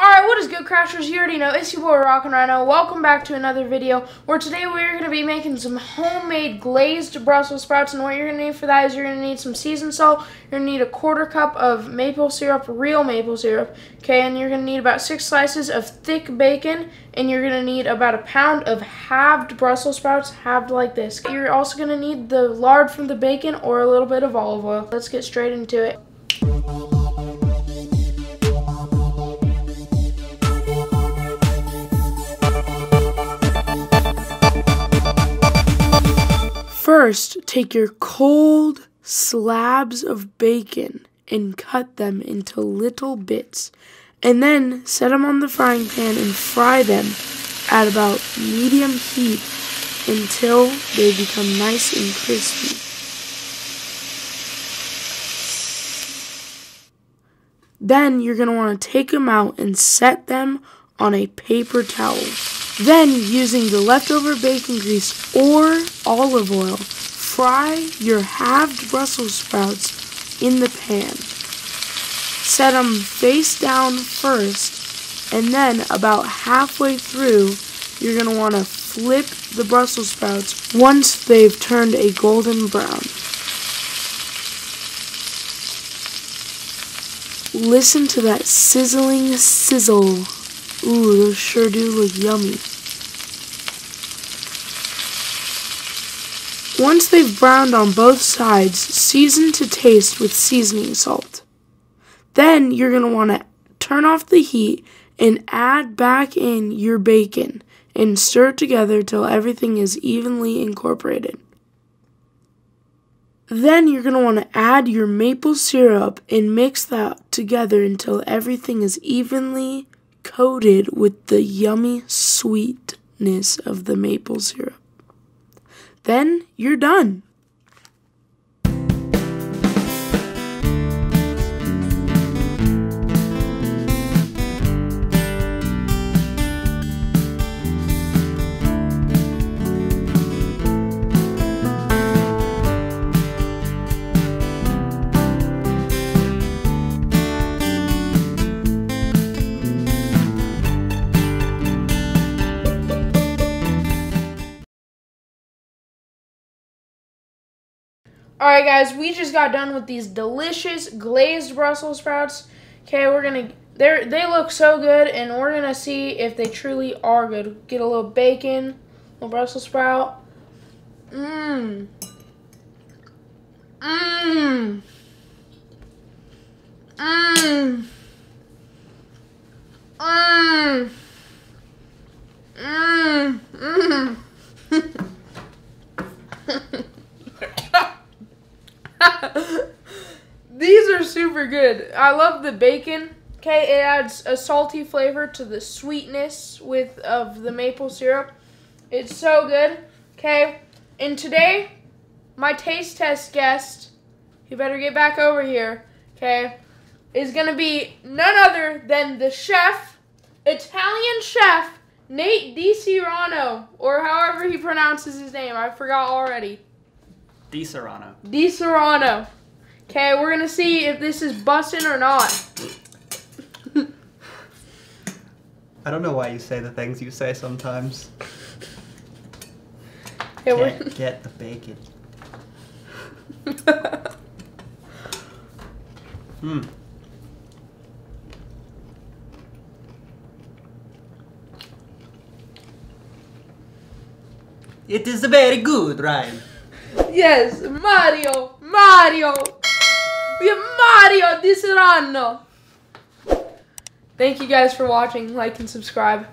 Alright, what is good, Crashers? You already know, it's your boy Rockin' Ryno. Welcome back to another video where today we're going to be making some homemade glazed Brussels sprouts. And what you're going to need for that is you're going to need some seasoned salt. You're going to need a 1/4 cup of maple syrup, real maple syrup. Okay, and you're going to need about 6 slices of thick bacon. And you're going to need about a pound of halved Brussels sprouts, halved like this. You're also going to need the lard from the bacon or a little bit of olive oil. Let's get straight into it. First, take your cold slabs of bacon and cut them into little bits, and then set them on the frying pan and fry them at about medium heat until they become nice and crispy. Then you're going to want to take them out and set them on a paper towel. Then, using the leftover bacon grease or olive oil, fry your halved Brussels sprouts in the pan. Set them face down first, and then about halfway through, you're going to want to flip the Brussels sprouts once they've turned a golden brown. Listen to that sizzling sizzle. Ooh, those sure do look yummy. Once they've browned on both sides, season to taste with seasoning salt. Then you're going to want to turn off the heat and add back in your bacon and stir it together till everything is evenly incorporated. Then you're going to want to add your maple syrup and mix that together until everything is evenly coated with the yummy sweetness of the maple syrup. Then you're done. Alright guys, we just got done with these delicious glazed Brussels sprouts. Okay, they look so good, and we're gonna see if they truly are good. Get a little bacon, a little Brussels sprout. Mmm. Mmm. Mmm. Mmm. Mmm. Mmm. These are super good. I love the bacon. Okay, it adds a salty flavor to the sweetness of the maple syrup. It's so good. Okay, and today my taste test guest, you better get back over here, okay, is gonna be none other than the chef, Italian chef, Nate Ryno, or however he pronounces his name. I forgot already. Ryno. Okay, we're gonna see if this is bussin' or not. I don't know why you say the things you say sometimes. Okay, Can't get the bacon. It is very good, Ryan. Yes, Mario! We have Mario di Serrano! Thank you guys for watching. Like and subscribe.